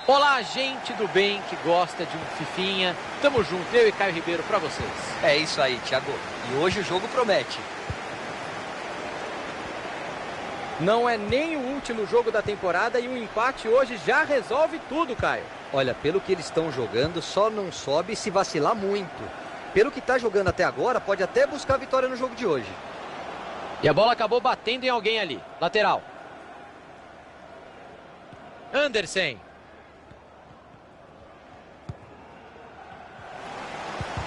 Olá, gente do bem que gosta de um fifinha. Tamo junto, eu e Caio Ribeiro pra vocês. É isso aí, Thiago. E hoje o jogo promete. Não é nem o último jogo da temporada e um empate hoje já resolve tudo, Caio. Olha, pelo que eles estão jogando, só não sobe se vacilar muito. Pelo que tá jogando até agora, pode até buscar a vitória no jogo de hoje. E a bola acabou batendo em alguém ali. Lateral. Andersen.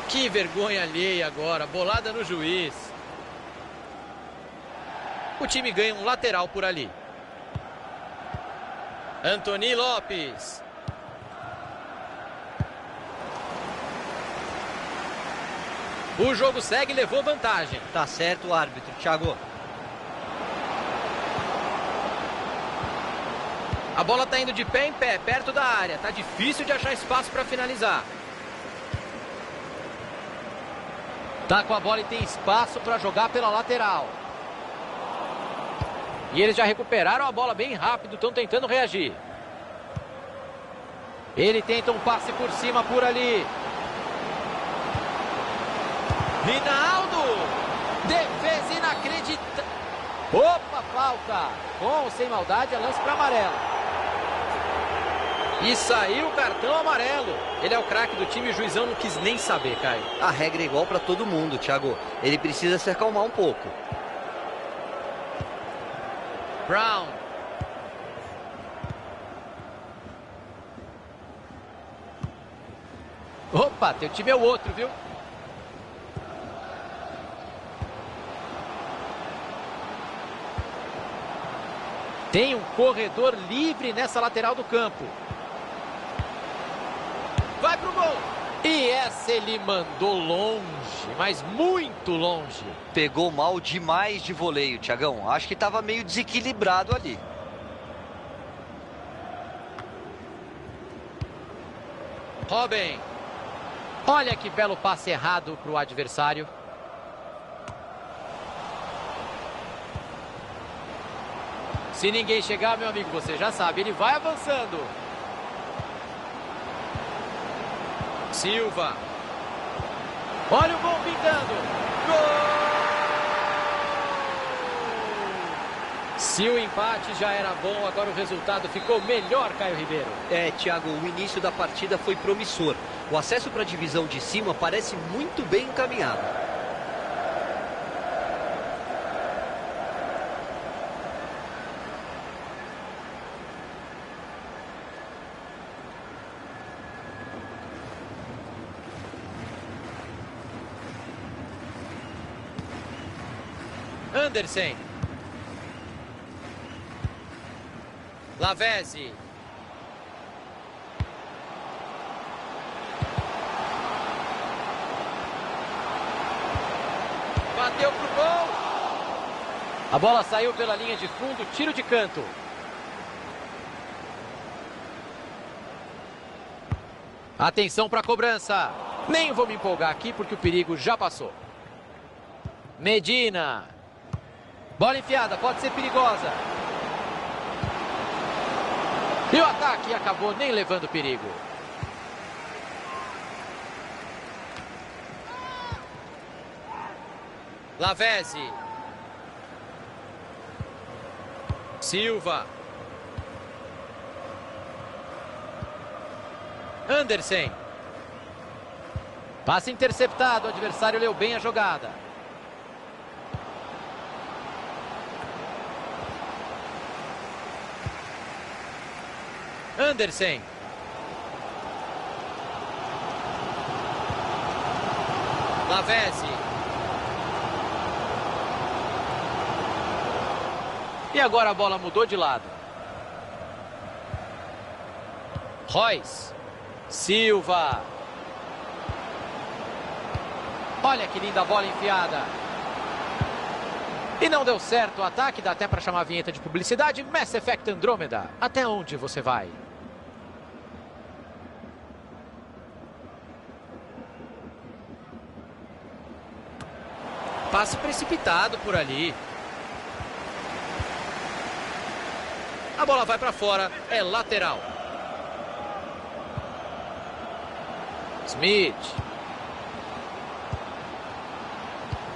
Que vergonha alheia agora. Bolada no juiz. O time ganha um lateral por ali. Anthony Lopes. O jogo segue e levou vantagem. Tá certo o árbitro, Thiago. A bola tá indo de pé em pé, perto da área. Tá difícil de achar espaço para finalizar. Tá com a bola e tem espaço para jogar pela lateral. E eles já recuperaram a bola bem rápido, estão tentando reagir. Ele tenta um passe por cima, por ali. Rinaldo! Defesa inacreditável. Opa, falta. Com ou sem maldade, é lance para amarelo. E saiu o cartão amarelo. Ele é o craque do time e o juizão não quis nem saber, Caio. A regra é igual para todo mundo, Thiago. Ele precisa se acalmar um pouco. Brown. Opa, teu time é o outro, viu? Tem um corredor livre nessa lateral do campo. Vai pro gol. E essa ele mandou longe, mas muito longe. Pegou mal demais de voleio, Thiagão. Acho que estava meio desequilibrado ali. Robin. Olha que belo passe errado para o adversário. Se ninguém chegar, meu amigo, você já sabe, ele vai avançando. Silva. Olha o gol pintando. Gol! Se o empate já era bom, agora o resultado ficou melhor, Caio Ribeiro. É, Thiago, o início da partida foi promissor. O acesso para a divisão de cima parece muito bem encaminhado. Andersen. Lavezzi. Bateu pro gol. A bola saiu pela linha de fundo, tiro de canto. Atenção para a cobrança. Nem vou me empolgar aqui porque o perigo já passou. Medina. Bola enfiada, pode ser perigosa. E o ataque acabou nem levando perigo. Lavezzi. Silva. Andersen. Passe interceptado, o adversário leu bem a jogada. Andersen. Lavezzi. E agora a bola mudou de lado. Royce. Silva. Olha que linda bola enfiada. E não deu certo o ataque, dá até para chamar a vinheta de publicidade. Mass Effect Andromeda. Até onde você vai? Passe precipitado por ali. A bola vai para fora, é lateral. Smith.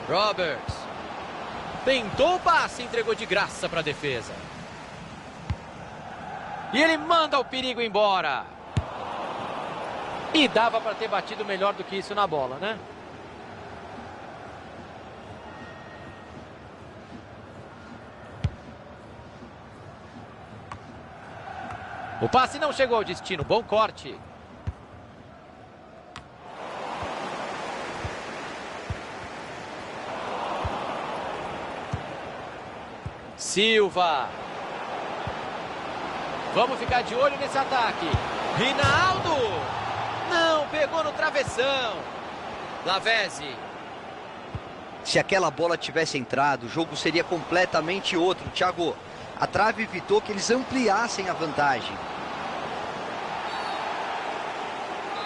Roberts. Tentou o passe, entregou de graça para a defesa. E ele manda o perigo embora. E dava para ter batido melhor do que isso na bola, né? O passe não chegou ao destino. Bom corte. Silva. Vamos ficar de olho nesse ataque. Rinaldo. Não, pegou no travessão. Lavezzi. Se aquela bola tivesse entrado, o jogo seria completamente outro, Thiago. A trave evitou que eles ampliassem a vantagem.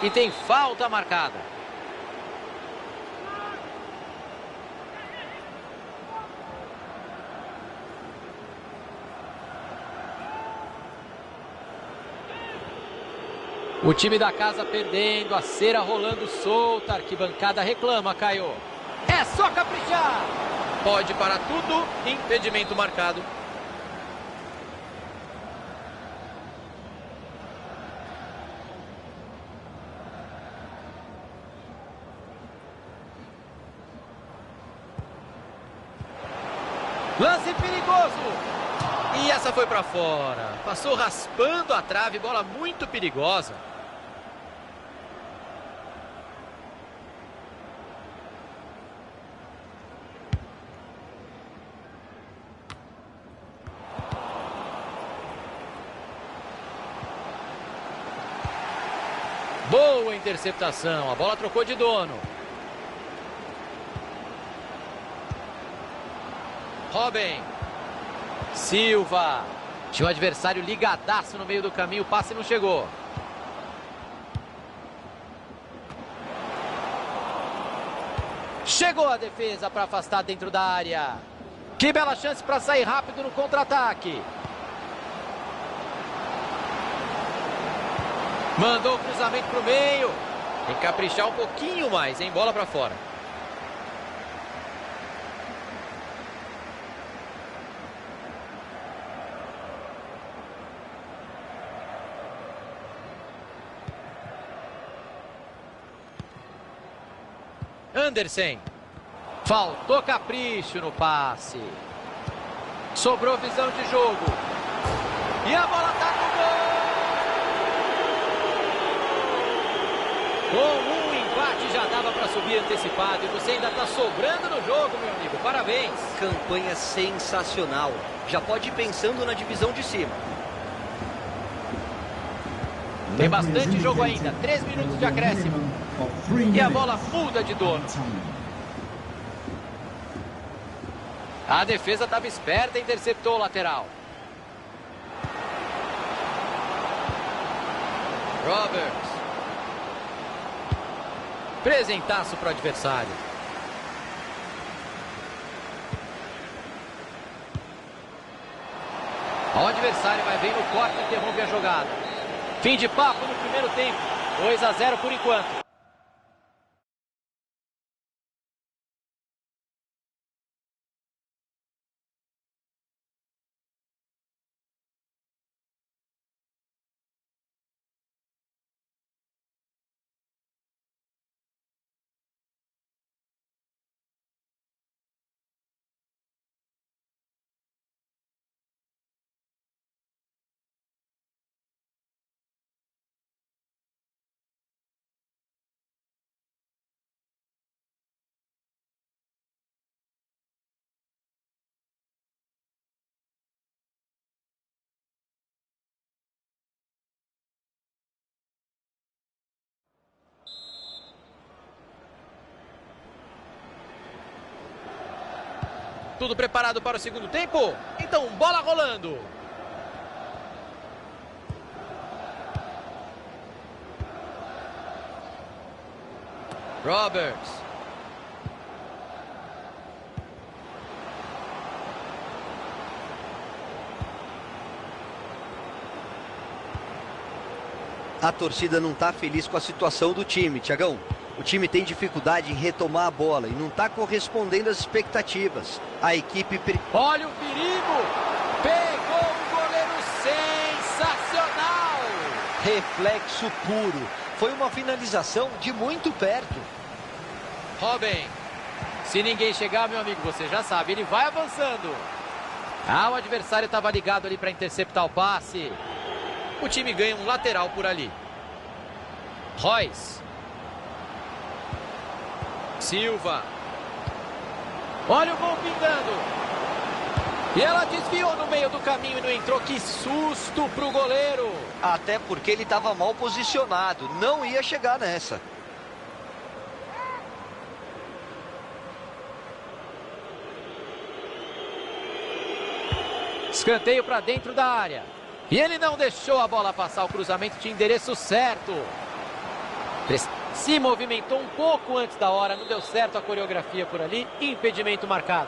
E tem falta marcada. O time da casa perdendo, a cera rolando solta, a arquibancada reclama, Caio. É só caprichar. Pode parar tudo, impedimento marcado. Lance perigoso. E essa foi para fora. Passou raspando a trave, bola muito perigosa. Boa interceptação, a bola trocou de dono. Robin. Silva. Tinha um adversário ligadaço no meio do caminho, o passe não chegou. Chegou a defesa para afastar dentro da área. Que bela chance para sair rápido no contra-ataque. Mandou o cruzamento para o meio. Tem que caprichar um pouquinho mais, hein? Bola para fora. Anderson. Faltou capricho no passe. Sobrou visão de jogo. E a bola tá no gol. Com um empate já dava para subir antecipado. E você ainda tá sobrando no jogo, meu amigo. Parabéns. Campanha sensacional. Já pode ir pensando na divisão de cima. Tem bastante jogo ainda. 3 minutos de acréscimo. E a bola muda de dono. A defesa estava esperta e interceptou o lateral. Roberts. Presentaço para o adversário. O adversário vai vir no corte e interrompe a jogada. Fim de papo no primeiro tempo. 2-0 por enquanto. Tudo preparado para o segundo tempo? Então, bola rolando. Roberts. A torcida não está feliz com a situação do time, Thiagão. O time tem dificuldade em retomar a bola e não está correspondendo às expectativas. A equipe... Olha o perigo! Pegou o goleiro, sensacional! Reflexo puro. Foi uma finalização de muito perto. Robin, se ninguém chegar, meu amigo, você já sabe, ele vai avançando. O adversário estava ligado ali para interceptar o passe. O time ganha um lateral por ali. Royce. Silva. Olha o gol pingando. E ela desviou no meio do caminho e não entrou. Que susto pro goleiro. Até porque ele estava mal posicionado. Não ia chegar nessa. Escanteio para dentro da área. E ele não deixou a bola passar. O cruzamento tinha endereço certo. Se movimentou um pouco antes da hora. Não deu certo a coreografia por ali. Impedimento marcado.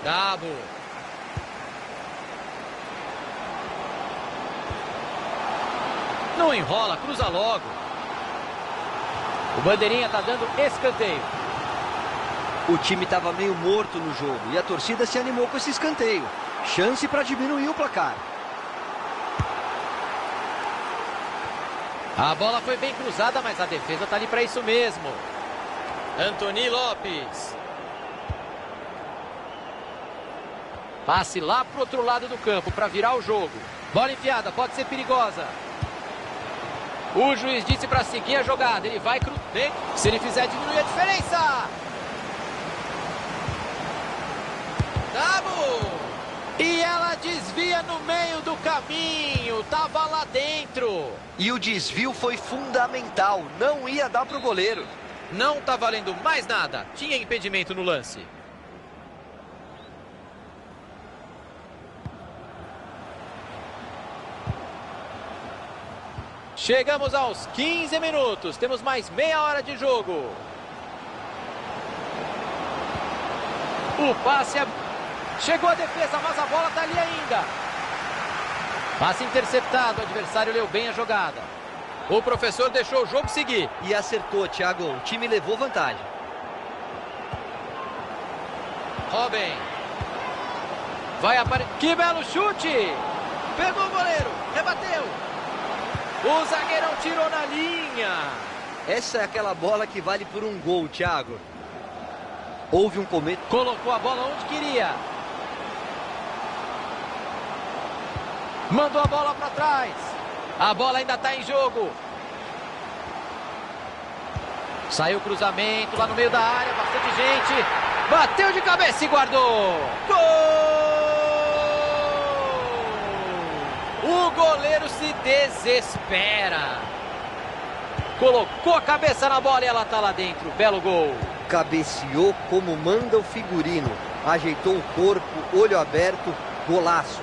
Dabo. Não enrola, cruza logo. O bandeirinha está dando escanteio. O time estava meio morto no jogo e a torcida se animou com esse escanteio. Chance para diminuir o placar. A bola foi bem cruzada, mas a defesa está ali para isso mesmo. Anthony Lopes. Passe lá para o outro lado do campo para virar o jogo. Bola enfiada, pode ser perigosa. O juiz disse para seguir a jogada. Ele vai cruzar. Se ele fizer, diminui a diferença. Dabo! E ela desvia no meio do caminho. Tava lá dentro. E o desvio foi fundamental. Não ia dar para o goleiro. Não tá valendo mais nada. Tinha impedimento no lance. Chegamos aos 15 minutos. Temos mais meia hora de jogo. O passe é... Chegou a defesa, mas a bola está ali ainda. Passe interceptado. O adversário leu bem a jogada. O professor deixou o jogo seguir. E acertou, Thiago. O time levou vantagem. Robin. Vai aparecer. Que belo chute. Pegou o goleiro. Rebateu. O zagueirão tirou na linha. Essa é aquela bola que vale por um gol, Thiago. Houve um começo. Colocou a bola onde queria. Mandou a bola para trás. A bola ainda está em jogo. Saiu o cruzamento lá no meio da área. Bastante gente. Bateu de cabeça e guardou. Gol! O goleiro se desespera. Colocou a cabeça na bola e ela está lá dentro. Belo gol. Cabeceou como manda o figurino. Ajeitou o corpo, olho aberto, golaço.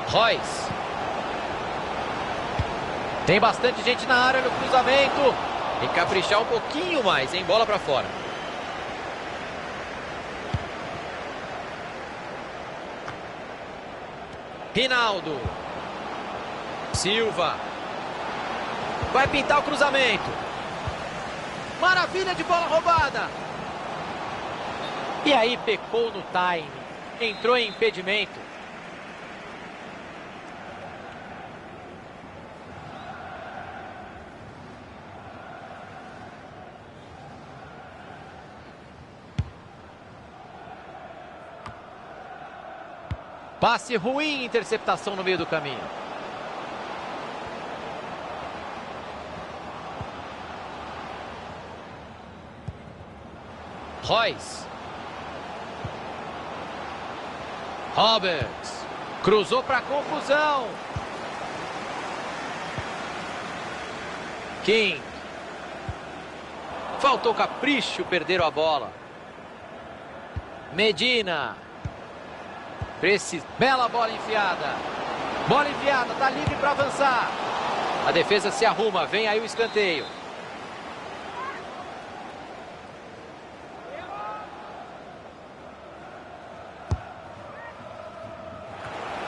Royce. Tem bastante gente na área no cruzamento. Tem que caprichar um pouquinho mais, hein? Bola para fora. Rinaldo. Silva. Vai pintar o cruzamento. Maravilha de bola roubada. E aí pecou no time. Entrou em impedimento. Passe ruim, interceptação no meio do caminho. Royce. Roberts. Cruzou para confusão. King. Faltou capricho, perderam a bola. Medina. Bela bola enfiada. Bola enfiada, tá livre para avançar. A defesa se arruma, vem aí o escanteio.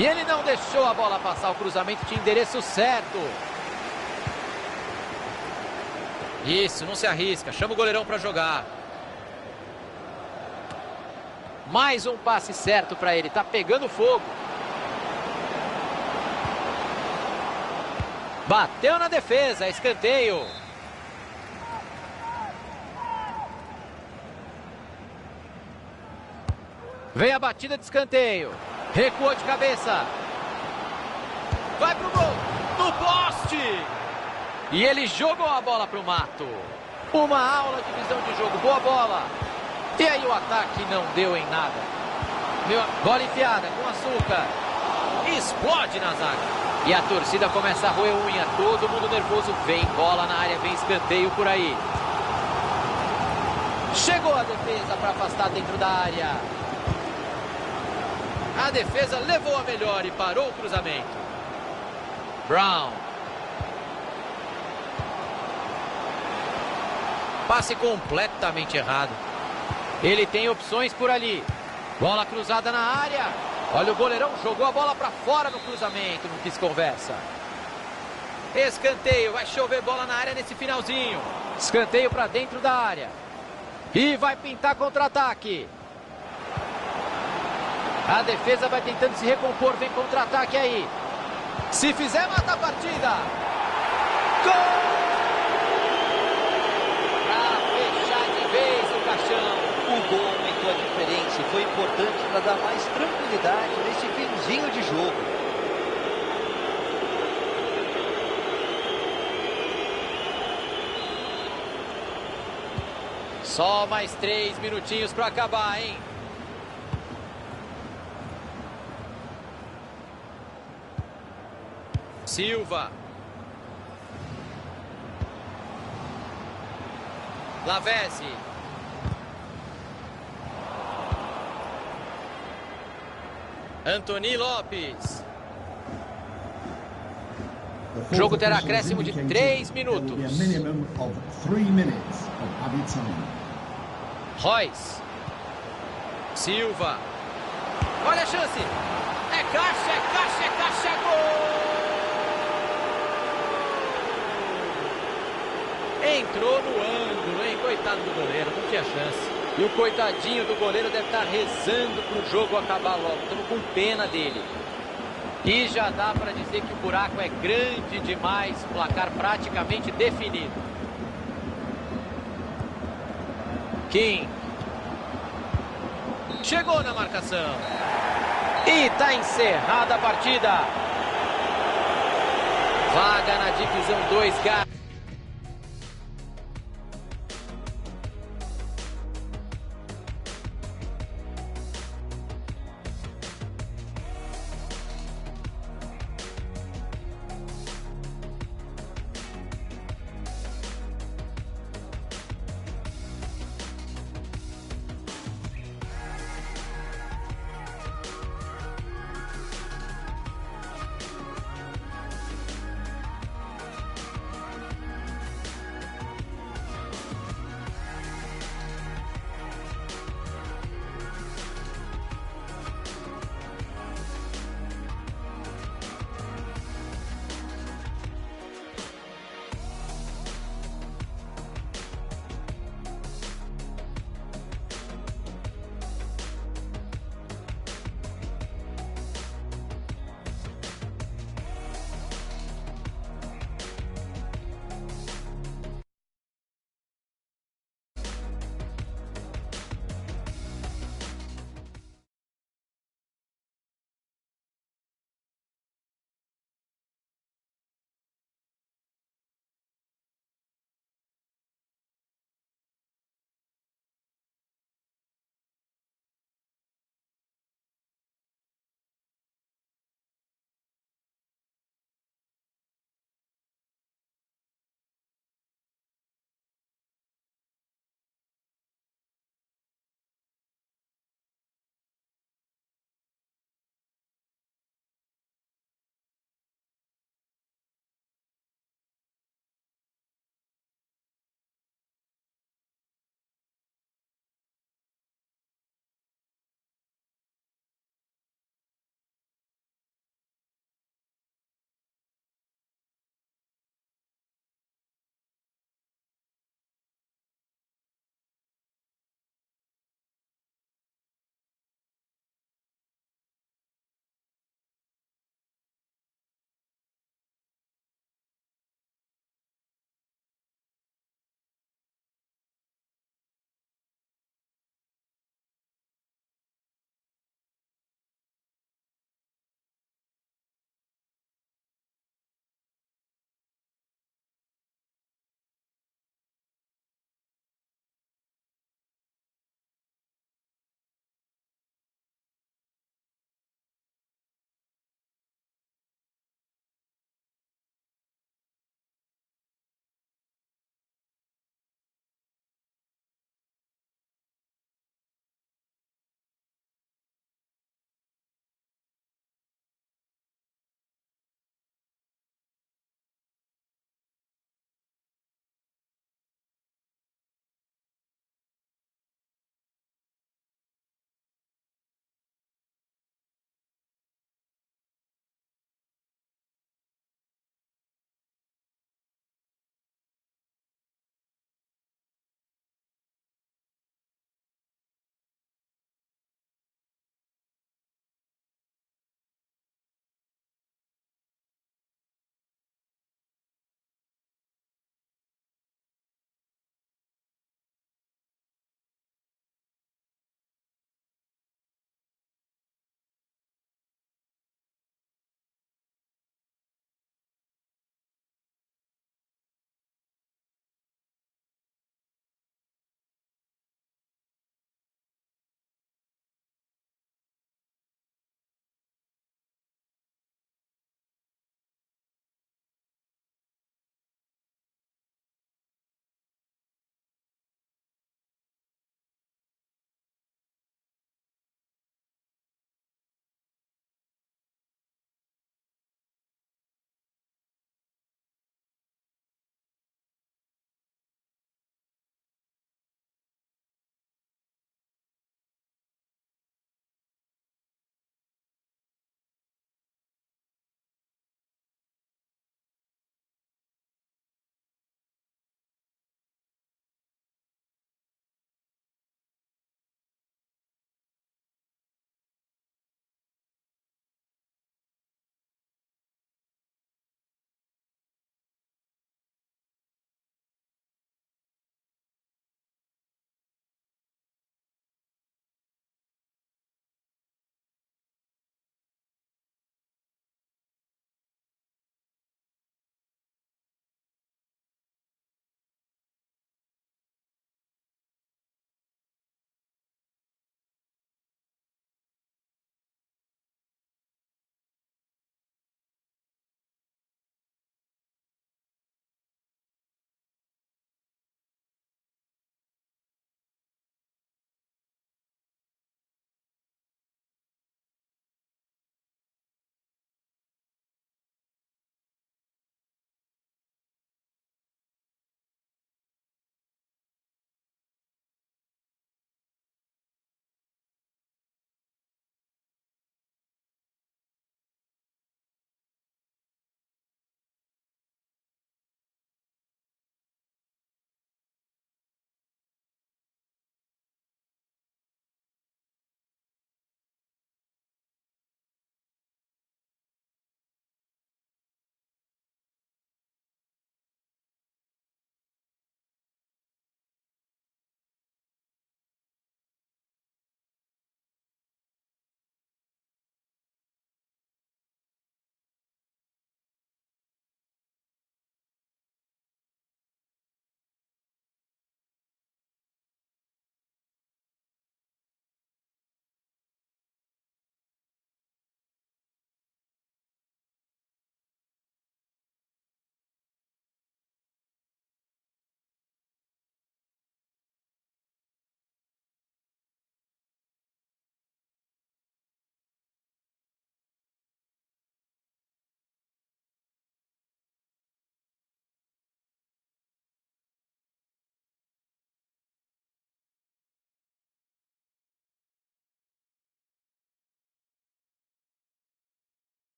E ele não deixou a bola passar, o cruzamento tinha endereço certo. Isso, não se arrisca, chama o goleirão para jogar. Mais um passe certo para ele, tá pegando fogo. Bateu na defesa, escanteio. Vem a batida de escanteio. Recuou de cabeça. Vai pro gol. No poste. E ele jogou a bola pro mato. Uma aula de visão de jogo. Boa bola. E aí o ataque não deu em nada. Bola enfiada com açúcar. Explode na zaga. E a torcida começa a roer unha. Todo mundo nervoso. Vem bola na área, vem escanteio por aí. Chegou a defesa para afastar dentro da área. A defesa levou a melhor e parou o cruzamento. Brown. Passe completamente errado. Ele tem opções por ali. Bola cruzada na área. Olha o goleirão, jogou a bola para fora no cruzamento. Não quis conversa. Escanteio, vai chover bola na área nesse finalzinho. Escanteio para dentro da área. E vai pintar contra-ataque. A defesa vai tentando se recompor, vem contra-ataque aí. Se fizer, mata a partida. Gol! Pra fechar de vez o caixão. O gol aumentou a diferença e foi importante para dar mais tranquilidade nesse finzinho de jogo. Só mais 3 minutinhos para acabar, hein? Silva. Lavezzi. Anthony Lopes. O jogo terá acréscimo de 3 minutos. Royce. Silva. Olha a chance. É caixa, é caixa, é caixa, gol! Entrou no ângulo, hein? Coitado do goleiro, não tinha chance. E o coitadinho do goleiro deve estar rezando para o jogo acabar logo. Estamos com pena dele. E já dá para dizer que o buraco é grande demais. Placar praticamente definido. Kim. Chegou na marcação. E está encerrada a partida. Vaga na divisão 2H.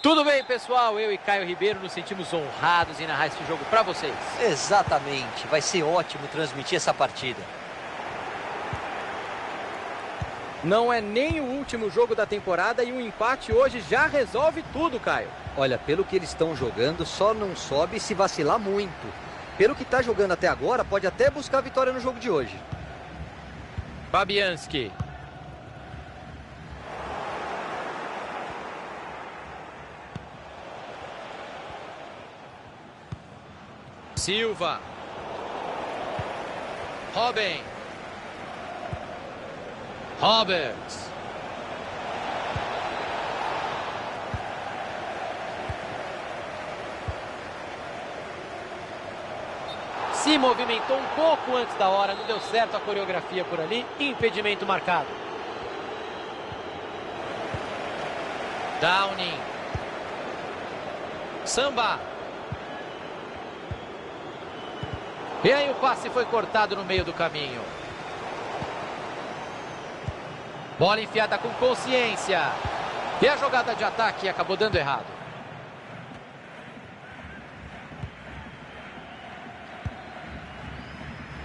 Tudo bem, pessoal? Eu e Caio Ribeiro nos sentimos honrados em narrar esse jogo para vocês. Exatamente. Vai ser ótimo transmitir essa partida. Não é nem o último jogo da temporada e um empate hoje já resolve tudo, Caio. Olha, pelo que eles estão jogando, só não sobe se vacilar muito. Pelo que está jogando até agora, pode até buscar a vitória no jogo de hoje. Fabianski. Silva. Robin. Roberts. Se movimentou um pouco antes da hora, não deu certo a coreografia por ali, impedimento marcado. Downing. Samba. E aí o passe foi cortado no meio do caminho. Bola enfiada com consciência. E a jogada de ataque acabou dando errado.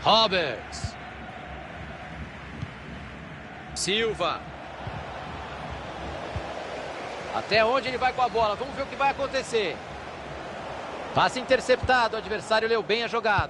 Roberts. Silva. Até onde ele vai com a bola? Vamos ver o que vai acontecer. Passe interceptado, o adversário leu bem a jogada.